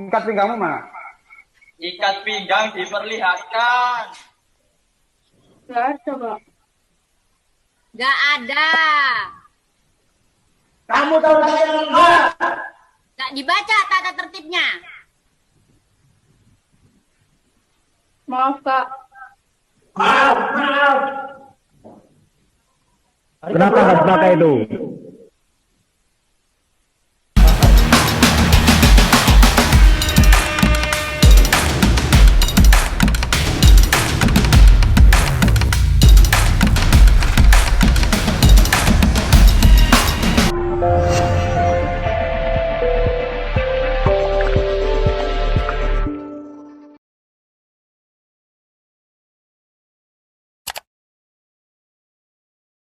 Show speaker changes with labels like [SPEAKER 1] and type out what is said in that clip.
[SPEAKER 1] ikat pinggangmu mana?
[SPEAKER 2] Ikat pinggang diperlihatkan.
[SPEAKER 3] Nggak ada, Kak.
[SPEAKER 4] Nggak ada.
[SPEAKER 5] Kamu tahu tata tertib enggak?
[SPEAKER 4] Nggak dibaca tata tertibnya.
[SPEAKER 3] Maaf, Kak.
[SPEAKER 5] Maaf.
[SPEAKER 1] Kenapa harus pakai itu?